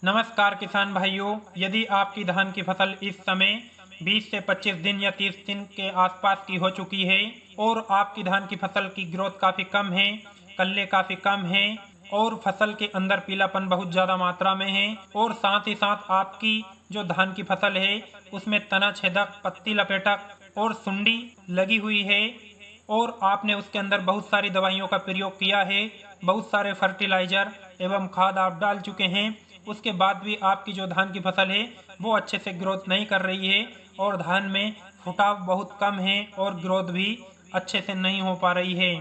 नमस्कार किसान भाइयों, यदि आपकी धान की फसल इस समय 20 से 25 दिन या 30 दिन के आसपास की हो चुकी है और आपकी धान की फसल की ग्रोथ काफ़ी कम है, कल्ले काफ़ी कम हैं और फसल के अंदर पीलापन बहुत ज़्यादा मात्रा में है और साथ ही साथ आपकी जो धान की फसल है उसमें तना छेदक, पत्ती लपेटक और सुंडी लगी हुई है और आपने उसके अंदर बहुत सारी दवाइयों का प्रयोग किया है, बहुत सारे फर्टिलाइजर एवं खाद आप डाल चुके हैं, उसके बाद भी आपकी जो धान की फसल है वो अच्छे से ग्रोथ नहीं कर रही है और धान में फुटाव बहुत कम है और ग्रोथ भी अच्छे से नहीं हो पा रही है।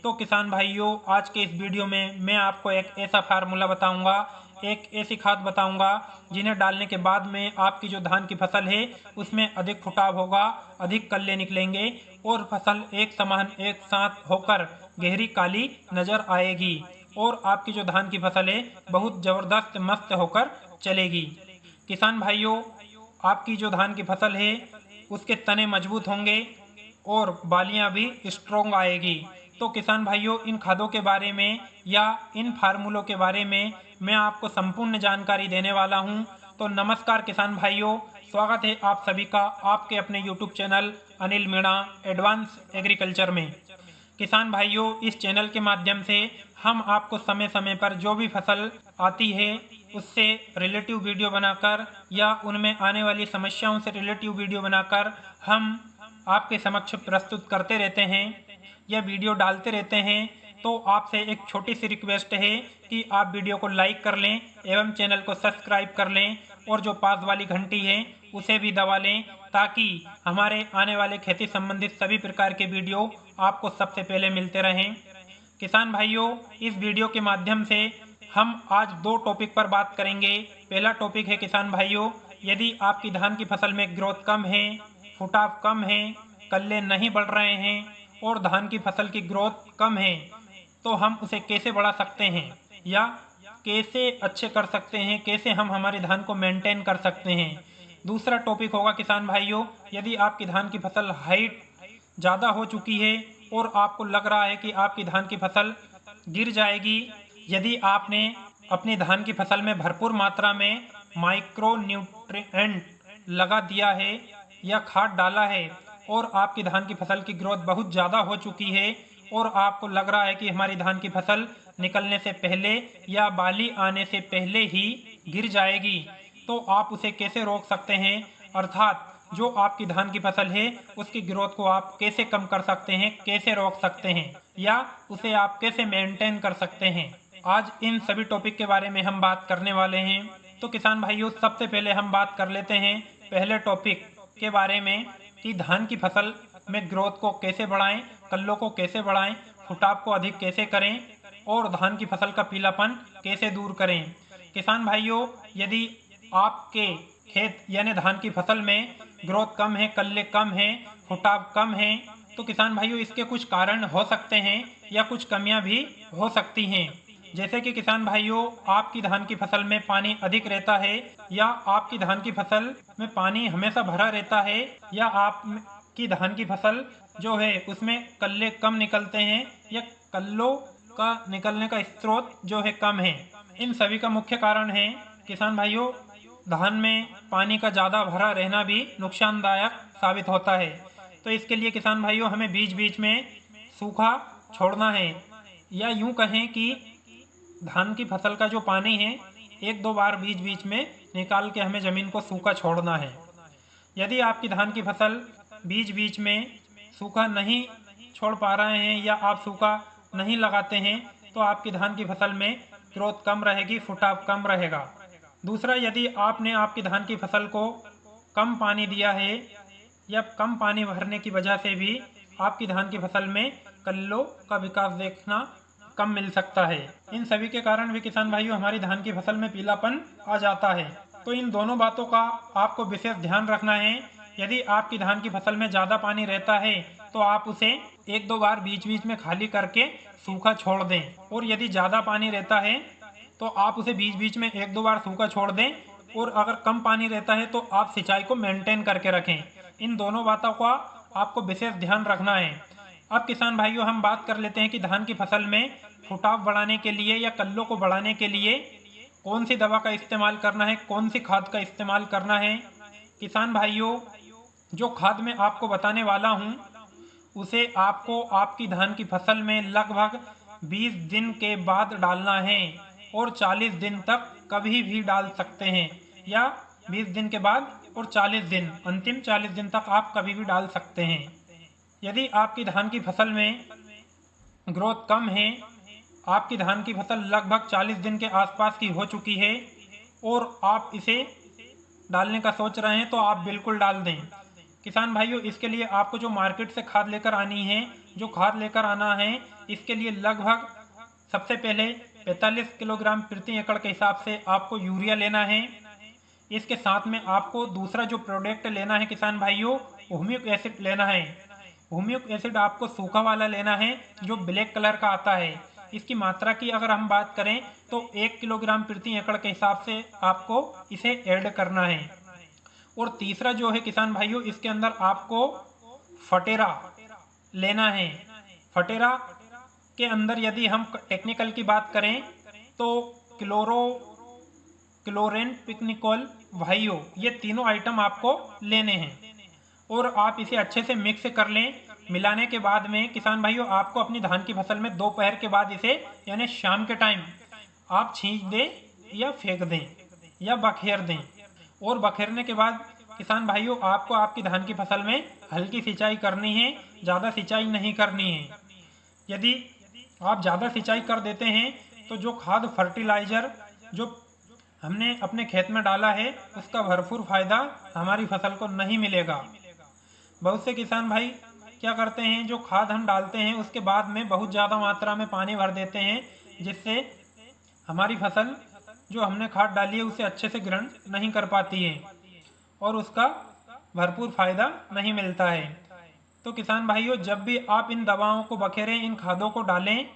तो किसान भाइयों, आज के इस वीडियो में मैं आपको एक ऐसा फार्मूला बताऊंगा, एक ऐसी खाद बताऊंगा जिन्हें डालने के बाद में आपकी जो धान की फसल है उसमें अधिक फुटाव होगा, अधिक कल्ले निकलेंगे और फसल एक समान एक साथ होकर गहरी काली नजर आएगी और आपकी जो धान की फसल है बहुत जबरदस्त मस्त होकर चलेगी। किसान भाइयों, आपकी जो धान की फसल है उसके तने मजबूत होंगे और बालियां भी स्ट्रोंग आएगी। तो किसान भाइयों, इन खादों के बारे में या इन फार्मूलों के बारे में मैं आपको संपूर्ण जानकारी देने वाला हूं। तो नमस्कार किसान भाइयों, स्वागत है आप सभी का आपके अपने YouTube channel Anil Meena advance agriculture में। किसान भाइयों, इस चैनल के माध्यम से हम आपको समय समय पर जो भी फसल आती है उससे रिलेटिव वीडियो बनाकर या उनमें आने वाली समस्याओं से रिलेटिव वीडियो बनाकर हम आपके समक्ष प्रस्तुत करते रहते हैं या वीडियो डालते रहते हैं। तो आपसे एक छोटी सी रिक्वेस्ट है कि आप वीडियो को लाइक कर लें एवं चैनल को सब्सक्राइब कर लें और जो पास वाली घंटी है उसे भी दबा लें ताकि हमारे आने वाले खेती संबंधित सभी प्रकार के वीडियो आपको सबसे पहले मिलते रहें। किसान भाइयों, इस वीडियो के माध्यम से हम आज दो टॉपिक पर बात करेंगे। पहला टॉपिक है किसान भाइयों, यदि आपकी धान की फसल में ग्रोथ कम है, फुटाव कम है, कल्ले नहीं बढ़ रहे हैं और धान की फसल की ग्रोथ कम है तो हम उसे कैसे बढ़ा सकते हैं या कैसे अच्छे कर सकते हैं, कैसे हम हमारी धान को मेंटेन कर सकते हैं। दूसरा टॉपिक होगा किसान भाइयों, यदि आपकी धान की फसल हाइट ज़्यादा हो चुकी है और आपको लग रहा है कि आपकी धान की फसल गिर जाएगी, यदि आपने अपनी धान की फसल में भरपूर मात्रा में माइक्रो न्यूट्रिएंट लगा दिया है या खाद डाला है और आपकी धान की फसल की ग्रोथ बहुत ज़्यादा हो चुकी है और आपको लग रहा है कि हमारी धान की फसल निकलने से पहले या बाली आने से पहले ही गिर जाएगी, तो आप उसे कैसे रोक सकते हैं, अर्थात जो आपकी धान की फसल है उसकी ग्रोथ को आप कैसे कम कर सकते हैं, कैसे रोक सकते हैं या उसे आप कैसे मेंटेन कर सकते हैं। आज इन सभी टॉपिक के बारे में हम बात करने वाले हैं। तो किसान भाइयों, सबसे पहले हम बात कर लेते हैं पहले टॉपिक के बारे में कि धान की फसल में ग्रोथ को कैसे बढ़ाएं, कल्लों को कैसे बढ़ाएं, फुटाव को अधिक कैसे करें और धान की फसल का पीलापन कैसे दूर करें। किसान भाइयों, यदि आपके खेत यानी धान की फसल में ग्रोथ कम है, कल्ले कम है, फुटाव कम है, तो किसान भाइयों इसके कुछ कारण हो सकते हैं या कुछ कमियां भी हो सकती हैं। जैसे कि किसान भाइयों, आपकी धान की फसल में पानी अधिक रहता है या आपकी धान की फसल में पानी हमेशा भरा रहता है या आपकी धान की फसल जो है उसमें कल्ले कम निकलते हैं या कल्लों का निकलने का स्रोत जो है कम है। इन सभी का मुख्य कारण है किसान भाइयों, धान में पानी का ज़्यादा भरा रहना भी नुकसानदायक साबित होता है। तो इसके लिए किसान भाइयों हमें बीच बीच में सूखा छोड़ना है या यूं कहें कि धान की फसल का जो पानी है एक दो बार बीच बीच में निकाल के हमें ज़मीन को सूखा छोड़ना है। यदि आपकी धान की फसल बीच बीच में सूखा नहीं छोड़ पा रहे हैं या आप सूखा नहीं लगाते हैं तो आपकी धान की फसल में ग्रोथ कम रहेगी, फुटाव कम रहेगा। दूसरा, यदि आपने आपकी धान की फसल को कम पानी दिया है या कम पानी भरने की वजह से भी आपकी धान की फसल में कल्लों का विकास देखना कम मिल सकता है। इन सभी के कारण भी किसान भाइयों हमारी धान की फसल में पीलापन आ जाता है। तो इन दोनों बातों का आपको विशेष ध्यान रखना है। यदि आपकी धान की फसल में ज़्यादा पानी रहता है तो आप उसे एक दो बार बीच बीच में खाली करके सूखा छोड़ दें और यदि ज़्यादा पानी रहता है तो आप उसे बीच बीच में एक दो बार सूखा छोड़ दें और अगर कम पानी रहता है तो आप सिंचाई को मेंटेन करके रखें। इन दोनों बातों का आपको विशेष ध्यान रखना है। अब किसान भाइयों हम बात कर लेते हैं कि धान की फसल में फुटाव बढ़ाने के लिए या कल्लों को बढ़ाने के लिए कौन सी दवा का इस्तेमाल करना है, कौन सी खाद का इस्तेमाल करना है। किसान भाइयों, जो खाद मैं आपको बताने वाला हूँ उसे आपको आपकी धान की फसल में लगभग 20 दिन के बाद डालना है और 40 दिन तक कभी भी डाल सकते हैं, या 20 दिन के बाद और 40 दिन, अंतिम 40 दिन तक आप कभी भी डाल सकते हैं। यदि आपकी धान की फसल में ग्रोथ कम है, आपकी धान की फसल लगभग 40 दिन के आसपास की हो चुकी है और आप इसे डालने का सोच रहे हैं, तो आप बिल्कुल डाल दें। किसान भाइयों, इसके लिए आपको जो मार्केट से खाद लेकर आनी है, जो खाद लेकर आना है, इसके लिए लगभग सबसे पहले 45 किलोग्राम प्रति एकड़ के हिसाब से आपको यूरिया लेना है। इसके साथ में आपको दूसरा जो प्रोडक्ट लेना है किसान भाइयों, ह्यूमिक एसिड लेना है। ह्यूमिक एसिड आपको सूखा वाला लेना है जो ब्लैक कलर का आता है। इसकी मात्रा की अगर हम बात करें तो 1 किलोग्राम प्रति एकड़ के हिसाब से आपको इसे ऐड करना है। और तीसरा जो है किसान भाइयों, इसके अंदर आपको फटेरा लेना है। फटेरा के अंदर यदि हम टेक्निकल की बात करें तो क्लोरेन पिकनिकोल भाइयों, ये तीनों आइटम आपको लेने हैं और आप इसे अच्छे से मिक्स कर लें। मिलाने के बाद में किसान भाइयों, आपको अपनी धान की फसल में दोपहर के बाद इसे, यानी शाम के टाइम आप छींच दें या फेंक दें या बखेर दें। और बखेरने के बाद किसान भाइयों, आपको आपकी धान की फसल में हल्की सिंचाई करनी है, ज़्यादा सिंचाई नहीं करनी है। यदि आप ज़्यादा सिंचाई कर देते हैं तो जो खाद फर्टिलाइजर जो हमने अपने खेत में डाला है उसका भरपूर फायदा हमारी फसल को नहीं मिलेगा। बहुत से किसान भाई क्या करते हैं, जो खाद हम डालते हैं उसके बाद में बहुत ज़्यादा मात्रा में पानी भर देते हैं, जिससे हमारी फसल जो हमने खाद डाली है उसे अच्छे से ग्रहण नहीं कर पाती है और उसका भरपूर फायदा नहीं मिलता है। तो किसान भाइयों, जब भी आप इन दवाओं को बखेरें, इन खादों को डालें,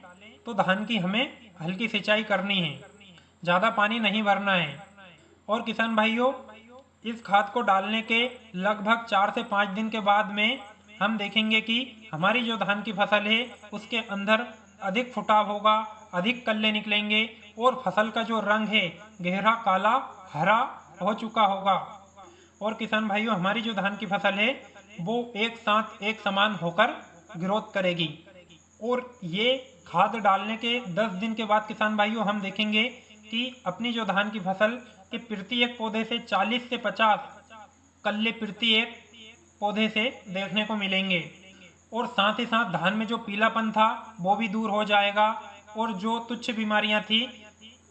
तो धान की हमें हल्की सिंचाई करनी है, ज़्यादा पानी नहीं भरना है। और किसान भाइयों, इस खाद को डालने के लगभग 4 से 5 दिन के बाद में हम देखेंगे कि हमारी जो धान की फसल है उसके अंदर अधिक फुटाव होगा, अधिक कल्ले निकलेंगे और फसल का जो रंग है गहरा काला हरा हो चुका होगा। और किसान भाइयों, हमारी जो धान की फसल है वो एक साथ एक समान होकर ग्रोथ करेगी। और ये खाद डालने के 10 दिन के बाद किसान भाइयों, हम देखेंगे कि अपनी जो धान की फसल के प्रति एक पौधे से 40 से 50 कल्ले प्रति एक पौधे से देखने को मिलेंगे। और साथ ही साथ धान में जो पीलापन था वो भी दूर हो जाएगा और जो तुच्छ बीमारियां थी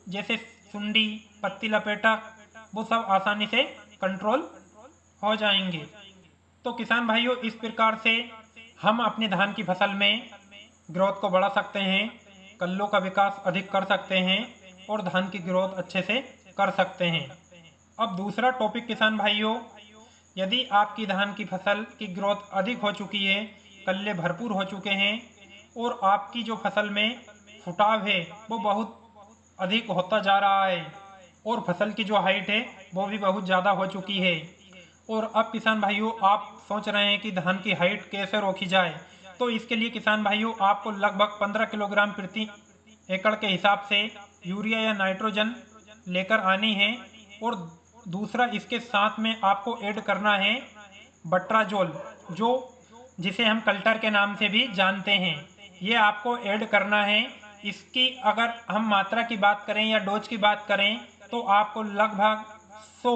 जैसे सुंडी, पत्ती लपेटक, वो सब आसानी से कंट्रोल हो जाएंगे। तो किसान भाइयों, इस प्रकार से हम अपनी धान की फसल में ग्रोथ को बढ़ा सकते हैं, कल्लों का विकास अधिक कर सकते हैं और धान की ग्रोथ अच्छे से कर सकते हैं। अब दूसरा टॉपिक किसान भाइयों, यदि आपकी धान की फसल की ग्रोथ अधिक हो चुकी है, कल्ले भरपूर हो चुके हैं और आपकी जो फसल में फुटाव है वो बहुत अधिक होता जा रहा है और फसल की जो हाइट है वो भी बहुत ज़्यादा हो चुकी है, और अब किसान भाइयों आप सोच रहे हैं कि धान की हाइट कैसे रोकी जाए, तो इसके लिए किसान भाइयों आपको लगभग 15 किलोग्राम प्रति एकड़ के हिसाब से यूरिया या नाइट्रोजन लेकर आनी है। और दूसरा इसके साथ में आपको ऐड करना है बट्राजोल, जो जिसे हम कल्टर के नाम से भी जानते हैं, ये आपको ऐड करना है। इसकी अगर हम मात्रा की बात करें या डोज की बात करें तो आपको लगभग 100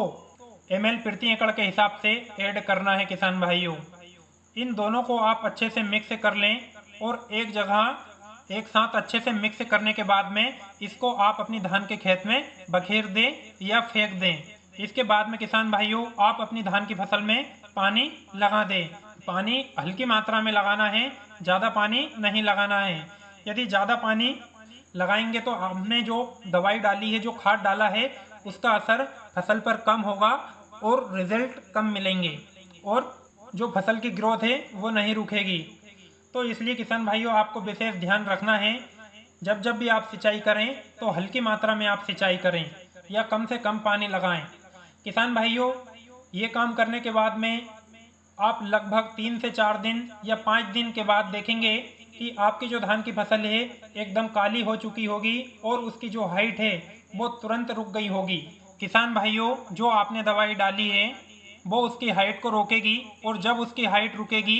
ml प्रति एकड़ के हिसाब से ऐड करना है किसान भाइयों। इन दोनों को आप अच्छे से मिक्स कर लें और एक जगह एक साथ अच्छे से मिक्स करने के बाद में इसको आप अपनी धान के खेत में बखेर दें या फेंक दें। इसके बाद में किसान भाइयों आप अपनी धान की फसल में पानी लगा दें। पानी हल्की मात्रा में लगाना है, ज़्यादा पानी नहीं लगाना है। यदि ज़्यादा पानी लगाएंगे तो हमने जो दवाई डाली है, जो खाद डाला है, उसका असर फसल पर कम होगा और रिजल्ट कम मिलेंगे और जो फसल की ग्रोथ है वो नहीं रुकेगी। तो इसलिए किसान भाइयों आपको विशेष ध्यान रखना है, जब जब भी आप सिंचाई करें तो हल्की मात्रा में आप सिंचाई करें या कम से कम पानी लगाएं। किसान भाइयों, ये काम करने के बाद में आप लगभग 3 से 4 दिन या 5 दिन के बाद देखेंगे कि आपकी जो धान की फसल है एकदम काली हो चुकी होगी और उसकी जो हाइट है वो तुरंत रुक गई होगी। किसान भाइयों, जो आपने दवाई डाली है वो उसकी हाइट को रोकेगी, और जब उसकी हाइट रुकेगी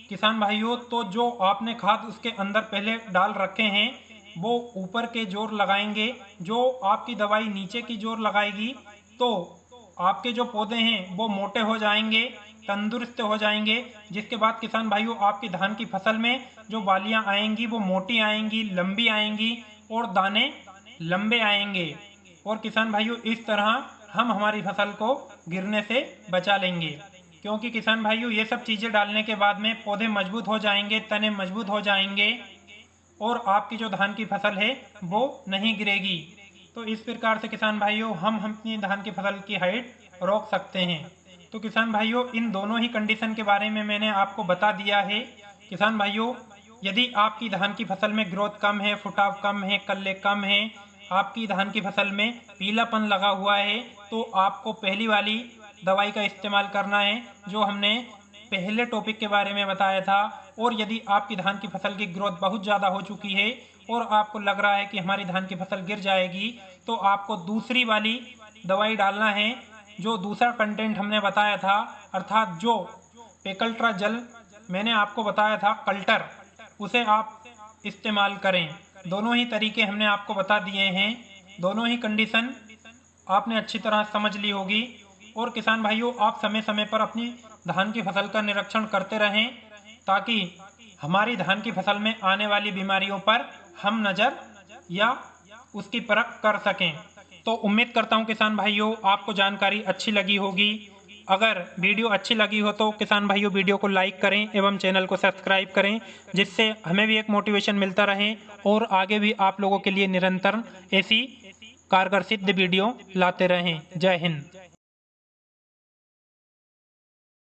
किसान भाइयों, तो जो आपने खाद उसके अंदर पहले डाल रखे हैं वो ऊपर के जोर लगाएंगे। जो आपकी दवाई नीचे की जोर लगाएगी तो आपके जो पौधे हैं वो मोटे हो जाएंगे, तंदुरुस्त हो जाएंगे। जिसके बाद किसान भाइयों, आपकी धान की फसल में जो बालियां आएंगी वो मोटी आएंगी, लंबी आएंगी और दाने लंबे आएंगे। और किसान भाइयों, इस तरह हम हमारी फसल को गिरने से बचा लेंगे, क्योंकि किसान भाइयों ये सब चीज़ें डालने के बाद में पौधे मजबूत हो जाएंगे, तने मजबूत हो जाएंगे और आपकी जो धान की फसल है वो नहीं गिरेगी। तो इस प्रकार से किसान भाइयों हम अपनी धान की फसल की हाइट रोक सकते हैं। तो किसान भाइयों, इन दोनों ही कंडीशन के बारे में मैंने आपको बता दिया है। किसान भाइयों, यदि आपकी धान की फसल में ग्रोथ कम है, फुटाव कम है, कल्ले कम है, आपकी धान की फसल में पीलापन लगा हुआ है, तो आपको पहली वाली दवाई का इस्तेमाल करना है जो हमने पहले टॉपिक के बारे में बताया था। और यदि आपकी धान की फसल की ग्रोथ बहुत ज़्यादा हो चुकी है और आपको लग रहा है कि हमारी धान की फसल गिर जाएगी, तो आपको दूसरी वाली दवाई डालना है जो दूसरा कंटेंट हमने बताया था, अर्थात जो पेकल्ट्रा जल मैंने आपको बताया था, कल्टर, उसे आप इस्तेमाल करें। दोनों ही तरीके हमने आपको बता दिए हैं, दोनों ही कंडीशन आपने अच्छी तरह समझ ली होगी। और किसान भाइयों, आप समय समय पर अपनी धान की फसल का निरीक्षण करते रहें ताकि हमारी धान की फसल में आने वाली बीमारियों पर हम नज़र या उसकी परख कर सकें। तो उम्मीद करता हूं किसान भाइयों आपको जानकारी अच्छी लगी होगी। अगर वीडियो अच्छी लगी हो तो किसान भाइयों वीडियो को लाइक करें एवं चैनल को सब्सक्राइब करें, जिससे हमें भी एक मोटिवेशन मिलता रहे और आगे भी आप लोगों के लिए निरंतर ऐसी कारगर सिद्ध वीडियो लाते रहें। जय हिंद।